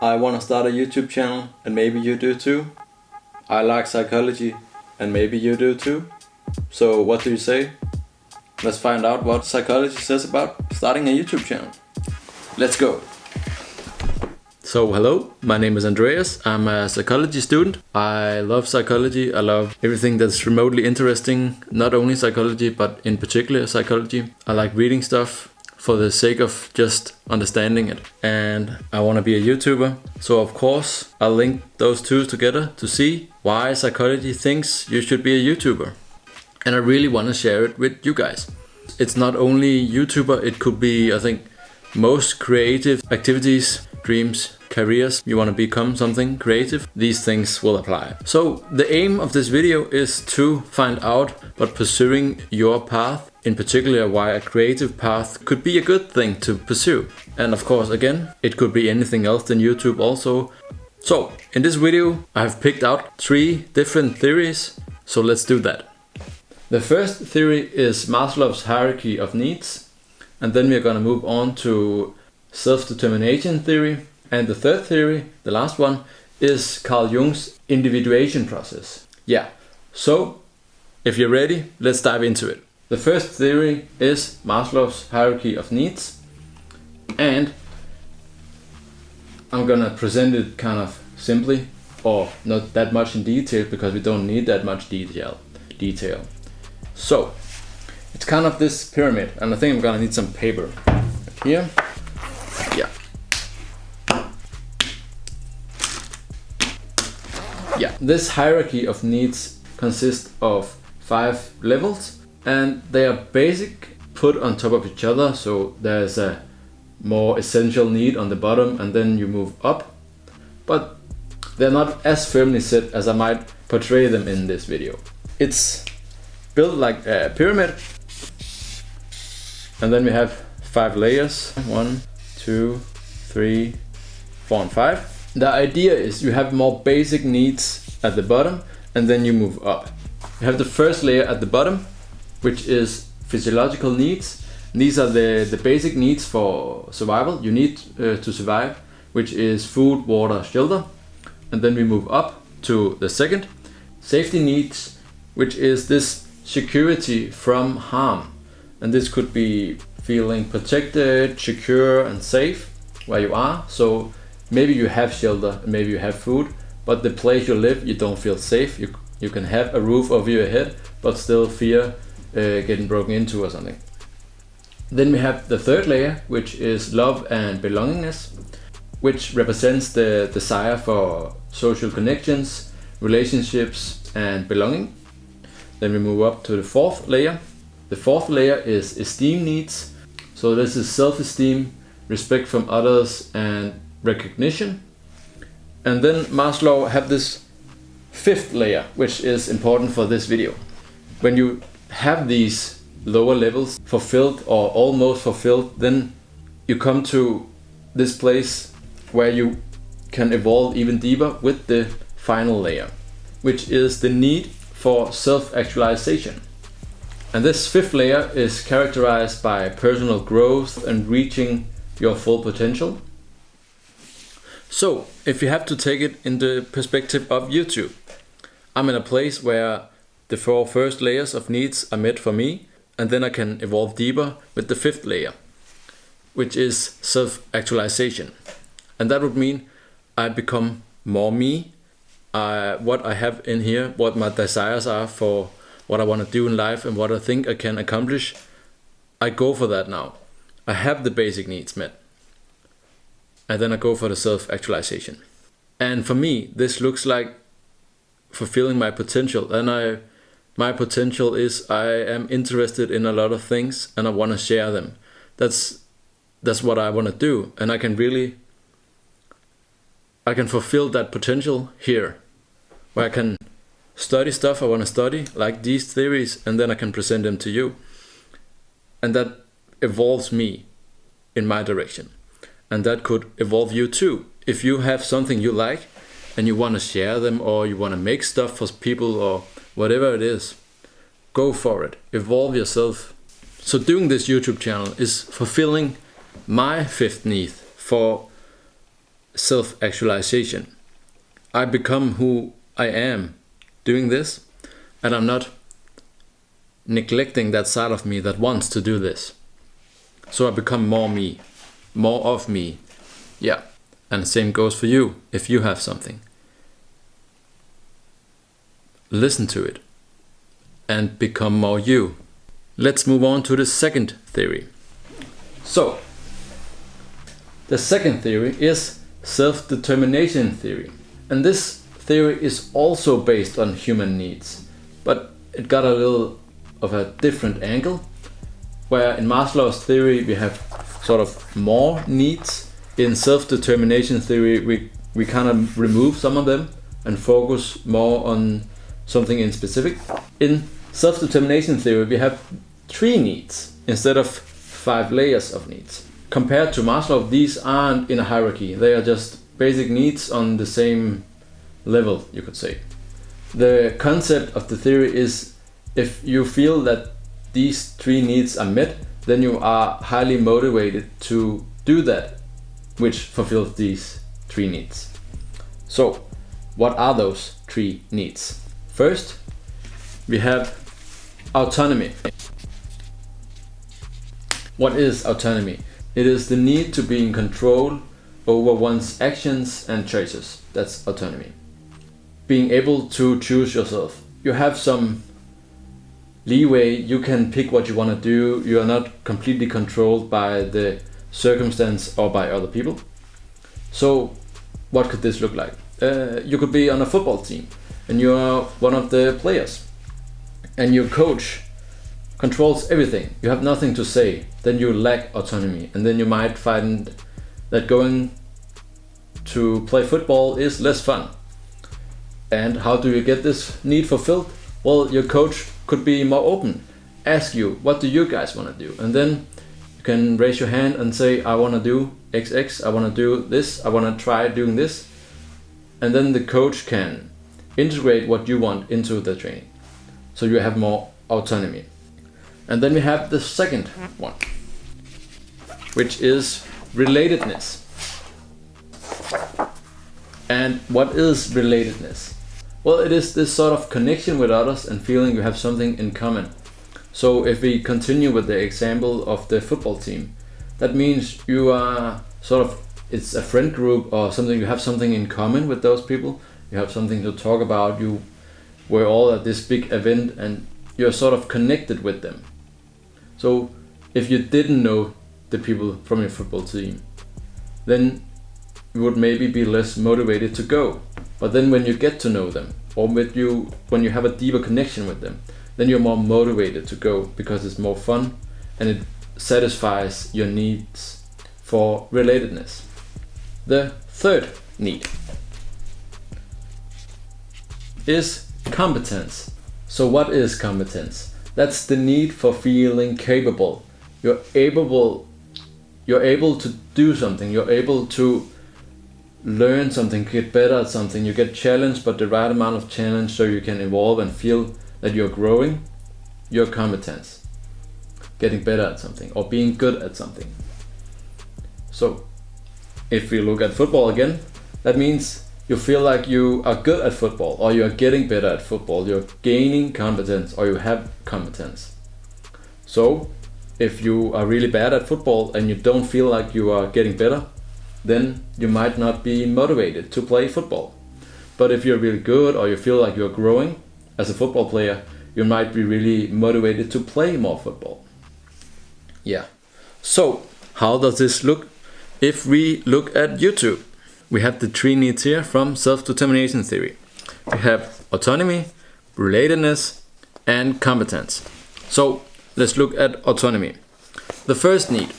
I want to start a YouTube channel, and maybe you do too. I like psychology, and maybe you do too. So what do you say? Let's find out what psychology says about starting a YouTube channel. Let's go! So hello, my name is Andreas. I'm a psychology student. I love psychology. I love everything that's remotely interesting. Not only psychology, but in particular psychology. I like reading stuff for the sake of just understanding it. And I want to be a YouTuber. So of course, I'll link those two together to see why psychology thinks you should be a YouTuber. And I really want to share it with you guys. It's not only YouTuber, it could be, I think, most creative activities, dreams, careers. You want to become something creative, these things will apply. So the aim of this video is to find out what pursuing your path, in particular why a creative path could be a good thing to pursue. And of course, again, it could be anything else than YouTube also. So in this video, I have picked out 3 different theories. So let's do that. The first theory is Maslow's hierarchy of needs. And then we're going to move on to self-determination theory. And the third theory, the last one, is Carl Jung's individuation process. Yeah, so if you're ready, let's dive into it. The first theory is Maslow's hierarchy of needs. And I'm gonna present it kind of simply, or not that much in detail, because we don't need that much detail. So, it's kind of this pyramid, and I think I'm gonna need some paper here. Yeah, this hierarchy of needs consists of 5 levels, and they are basic, put on top of each other. So there's a more essential need on the bottom, and then you move up, but they're not as firmly set as I might portray them in this video. It's built like a pyramid, and then we have 5 layers, 1, 2, 3, 4 and 5. The idea is you have more basic needs at the bottom, and then you move up. You have the first layer at the bottom, which is physiological needs. These are the basic needs for survival. You need to survive, which is food, water, shelter. And then we move up to the second, safety needs, which is this security from harm. And this could be feeling protected, secure and safe where you are. So maybe you have shelter, maybe you have food, but the place you live, you don't feel safe. You can have a roof over your head, but still fear getting broken into or something. Then we have the third layer, which is love and belongingness, which represents the desire for social connections, relationships and belonging. Then we move up to the fourth layer. The fourth layer is esteem needs. So this is self-esteem, respect from others and recognition. And then Maslow have this fifth layer, which is important for this video. When you have these lower levels fulfilled or almost fulfilled, then you come to this place where you can evolve even deeper with the final layer, which is the need for self-actualization. And this fifth layer is characterized by personal growth and reaching your full potential. So, if you have to take it in the perspective of YouTube, I'm in a place where the 4 first layers of needs are met for me, and then I can evolve deeper with the 5th layer, which is self-actualization. And that would mean I become more me, what I have in here, what my desires are for what I want to do in life and what I think I can accomplish. I go for that now. I have the basic needs met. And then I go for the self-actualization. And for me, this looks like fulfilling my potential. And my potential is I am interested in a lot of things and I want to share them. That's what I want to do. And I can fulfill that potential here, where I can study stuff I want to study, like these theories, and then I can present them to you. And that evolves me in my direction. And that could evolve you too. If you have something you like and you want to share them, or you want to make stuff for people, or whatever it is, go for it. Evolve yourself. So doing this YouTube channel is fulfilling my 5th need for self-actualization. I become who I am doing this, and I'm not neglecting that side of me that wants to do this. So I become more me, more of me. Yeah, and the same goes for you if you have something. Listen to it and become more you. Let's move on to the second theory. So, the second theory is self-determination theory. And this theory is also based on human needs, but it got a little of a different angle, where in Maslow's theory we have sort of more needs. In self-determination theory we kind of remove some of them and focus more on something in specific. In self-determination theory we have 3 needs instead of 5 layers of needs. Compared to Maslow, these aren't in a hierarchy, they are just basic needs on the same level, you could say. The concept of the theory is if you feel that these 3 needs are met, then you are highly motivated to do that which fulfills these 3 needs. So, what are those 3 needs? First, we have autonomy. What is autonomy? It is the need to be in control over one's actions and choices. That's autonomy. Being able to choose yourself. You have some leeway, you can pick what you want to do, you are not completely controlled by the circumstance or by other people. So what could this look like? You could be on a football team and you are one of the players and your coach controls everything, you have nothing to say, then you lack autonomy, and then you might find that going to play football is less fun. And how do you get this need fulfilled? Well, your coach could be more open, ask you, what do you guys want to do? And then you can raise your hand and say, I want to do XX, I want to do this, I want to try doing this. And then the coach can integrate what you want into the training. So you have more autonomy. And then we have the second one, which is relatedness. And what is relatedness? Well, it is this sort of connection with others and feeling you have something in common. So if we continue with the example of the football team, that means you are sort of, it's a friend group or something, you have something in common with those people, you have something to talk about, you were all at this big event and you're sort of connected with them. So if you didn't know the people from your football team, then you would maybe be less motivated to go. But then when you get to know them, or when you have a deeper connection with them, then you're more motivated to go because it's more fun and it satisfies your needs for relatedness. The third need is competence. So what is competence? That's the need for feeling capable. You're able to do something, you're able to learn something, get better at something, you get challenged, but the right amount of challenge so you can evolve and feel that you're growing. Your competence, getting better at something or being good at something. So if we look at football again, that means you feel like you are good at football or you're getting better at football, you're gaining competence or you have competence. So if you are really bad at football and you don't feel like you are getting better, then you might not be motivated to play football. But if you're really good or you feel like you're growing as a football player, you might be really motivated to play more football. Yeah. So how does this look if we look at YouTube? We have the 3 needs here from self-determination theory. We have autonomy, relatedness, and competence. So let's look at autonomy. The first need,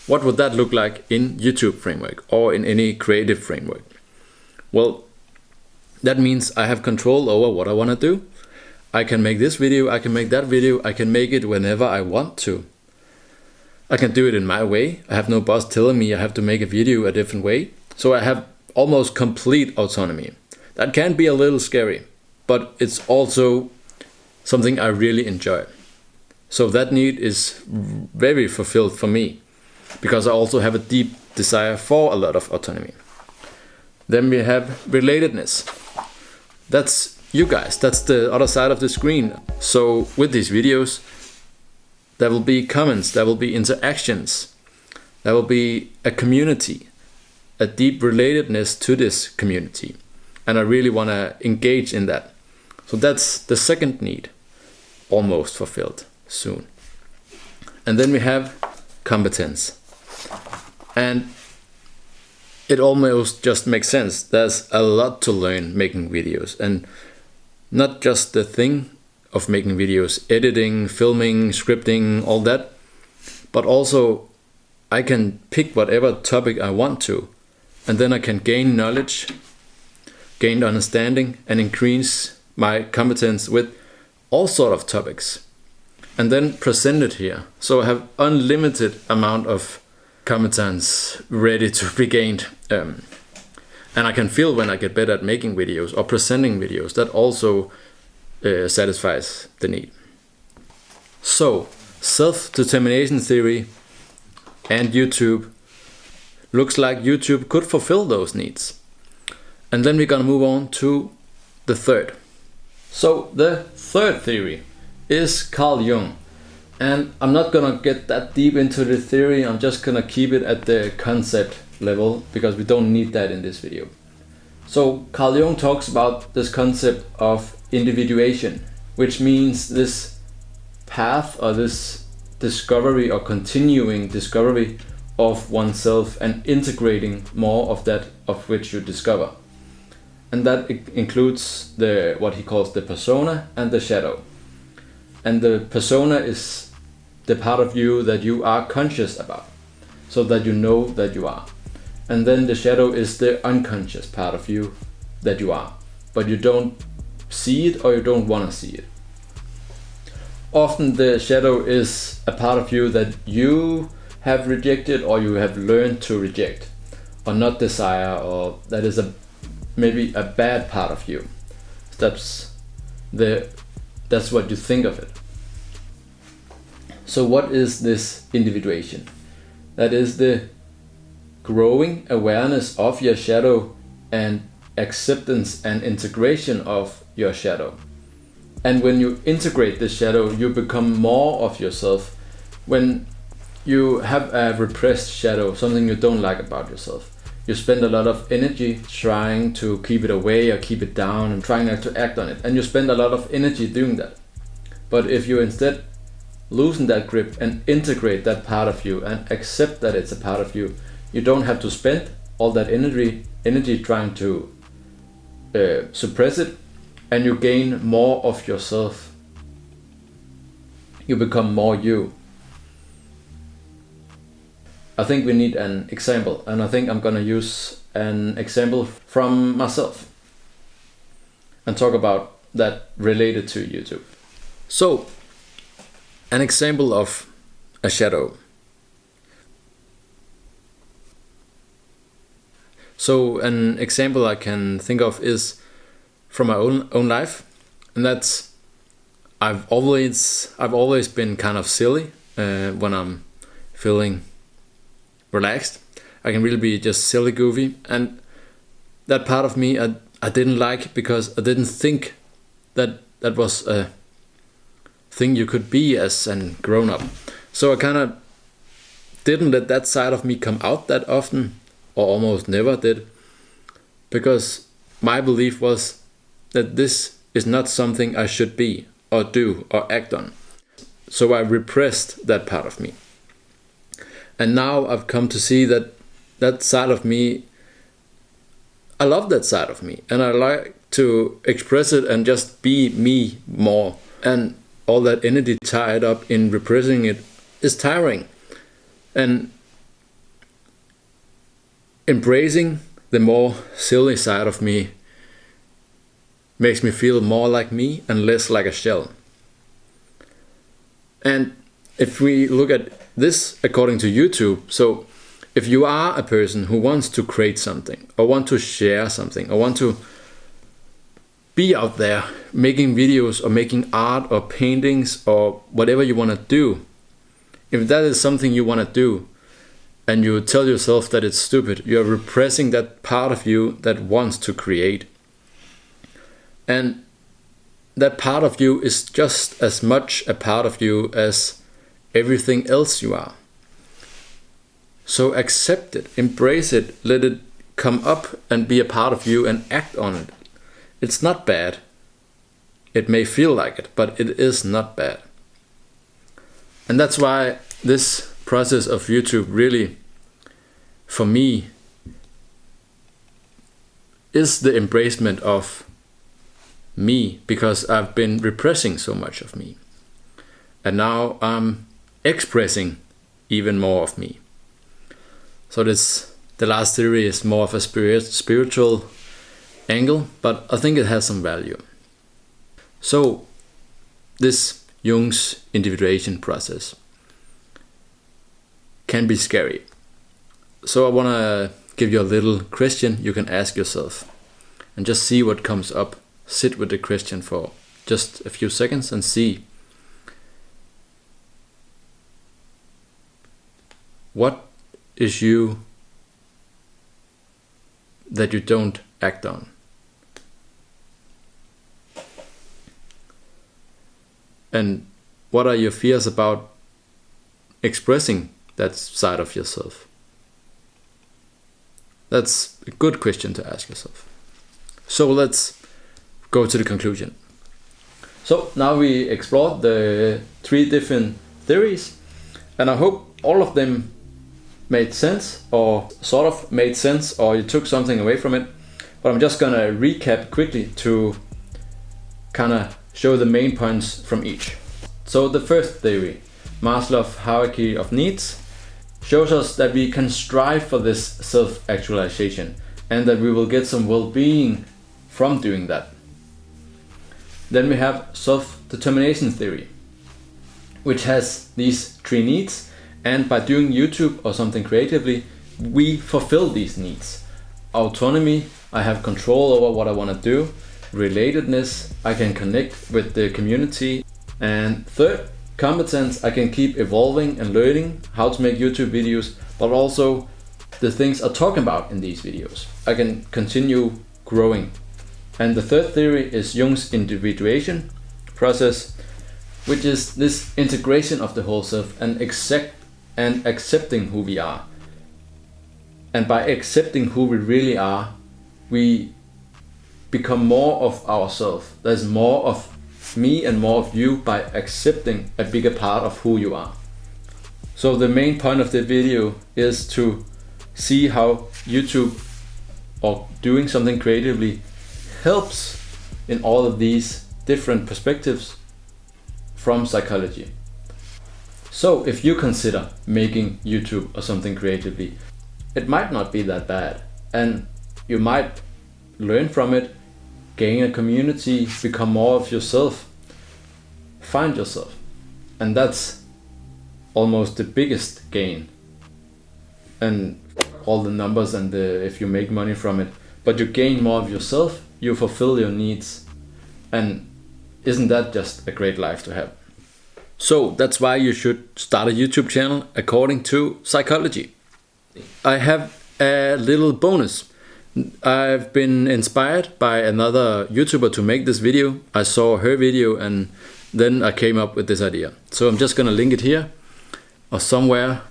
what would that look like in YouTube framework or in any creative framework? Well, that means I have control over what I want to do. I can make this video, I can make that video, I can make it whenever I want to. I can do it in my way. I have no boss telling me I have to make a video a different way. So I have almost complete autonomy. That can be a little scary, but it's also something I really enjoy. So that need is very fulfilled for me because I also have a deep desire for a lot of autonomy. Then we have relatedness. That's you guys, that's the other side of the screen. So with these videos, there will be comments, there will be interactions, there will be a community, a deep relatedness to this community. And I really want to engage in that. So that's the second need, almost fulfilled soon. And then we have competence. And it almost just makes sense. There's a lot to learn making videos, and not just the thing of making videos, editing, filming, scripting, all that, but also I can pick whatever topic I want to, and then I can gain knowledge, gain understanding, and increase my competence with all sort of topics, and then present it here. So I have unlimited amount of competence ready to be gained, and I can feel when I get better at making videos or presenting videos. That also satisfies the need. So self-determination theory and YouTube looks like YouTube could fulfill those needs. And then we're gonna move on to the third. So the third theory is Carl Jung. And I'm not gonna get that deep into the theory, I'm just gonna keep it at the concept level because we don't need that in this video. So Carl Jung talks about this concept of individuation, which means this path or this discovery or continuing discovery of oneself and integrating more of that of which you discover. And that includes what he calls the persona and the shadow. And the persona is the part of you that you are conscious about, so that you know that you are. And then the shadow is the unconscious part of you that you are, but you don't see it or you don't want to see it. Often the shadow is a part of you that you have rejected or you have learned to reject or not desire, or that is maybe a bad part of you. That's what you think of it. So what is this individuation? That is the growing awareness of your shadow and acceptance and integration of your shadow. And when you integrate the shadow, you become more of yourself. When you have a repressed shadow, something you don't like about yourself, you spend a lot of energy trying to keep it away or keep it down and trying not to act on it. And you spend a lot of energy doing that. But if you instead loosen that grip and integrate that part of you and accept that it's a part of you, you don't have to spend all that energy trying to suppress it, and you gain more of yourself. You become more you. I think we need an example, and I think I'm gonna use an example from myself and talk about that related to YouTube. So, an example of a shadow. So an example I can think of is from my own life, and that's I've always been kind of silly when I'm feeling relaxed. I can really be just silly, goofy, and that part of me I didn't like, because I didn't think that was a thing you could be as a grown up. So I kind of didn't let that side of me come out that often, or almost never did, because my belief was that this is not something I should be or do or act on. So I repressed that part of me. And now I've come to see that that side of me, I love that side of me, and I like to express it and just be me more. And all that energy tied up in repressing it is tiring. And embracing the more silly side of me makes me feel more like me and less like a shell. And if we look at this according to YouTube, so if you are a person who wants to create something, or want to share something, or want to be out there making videos or making art or paintings or whatever you want to do, if that is something you want to do, and you tell yourself that it's stupid, you're repressing that part of you that wants to create. And that part of you is just as much a part of you as everything else you are. So accept it, embrace it, let it come up and be a part of you and act on it. It's not bad. It may feel like it, but it is not bad. And that's why this process of YouTube really, for me, is the embracement of me, because I've been repressing so much of me. And now I'm expressing even more of me. So the last theory is more of a spiritual angle, but I think it has some value. So this Jung's individuation process can be scary. So I want to give you a little question you can ask yourself and just see what comes up. Sit with the question for just a few seconds and see what is you that you don't act on. And what are your fears about expressing that side of yourself? That's a good question to ask yourself. So let's go to the conclusion. So now we explored the 3 different theories, and I hope all of them made sense, or sort of made sense, or you took something away from it. But I'm just gonna recap quickly to kind of show the main points from each. So the first theory, Maslow's hierarchy of needs, shows us that we can strive for this self-actualization and that we will get some well-being from doing that. Then we have self-determination theory, which has these 3 needs, and by doing YouTube or something creatively, we fulfill these needs. Autonomy, I have control over what I want to do. Relatedness, I can connect with the community. And third, competence, I can keep evolving and learning how to make YouTube videos, but also the things I talk about in these videos. I can continue growing. And the third theory is Jung's individuation process, which is this integration of the whole self and accepting who we are. And by accepting who we really are, we become more of ourselves. There's more of me and more of you by accepting a bigger part of who you are. So the main point of the video is to see how YouTube or doing something creatively helps in all of these different perspectives from psychology. So if you consider making YouTube or something creatively, it might not be that bad, and you might learn from it, gain a community, become more of yourself, find yourself. And that's almost the biggest gain. And all the numbers and if you make money from it, but you gain more of yourself, you fulfill your needs. And isn't that just a great life to have? So that's why you should start a YouTube channel according to psychology. I have a little bonus. I've been inspired by another YouTuber to make this video. I saw her video and then I came up with this idea. So I'm just gonna link it here or somewhere.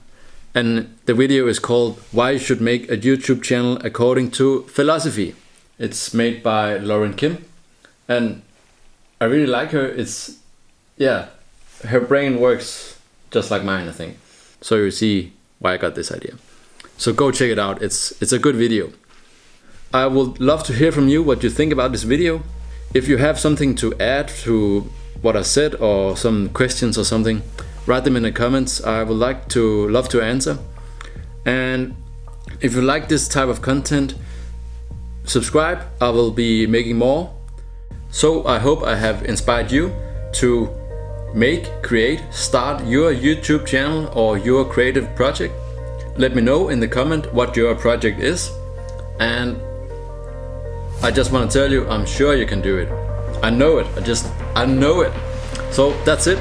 And the video is called Why You Should Make a YouTube Channel According to Philosophy. It's made by Lauren Kim. And I really like her. Her brain works just like mine, I think. So you see why I got this idea. So go check it out. It's a good video. I would love to hear from you what you think about this video. If you have something to add to what I said or some questions or something, write them in the comments. I would love to answer. And if you like this type of content, subscribe. I will be making more. So I hope I have inspired you to start your YouTube channel or your creative project. Let me know in the comment what your project is. And I just want to tell you, I'm sure you can do it. I know it. I know it. So that's it.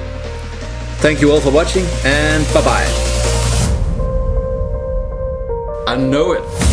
Thank you all for watching, and bye-bye. I know it.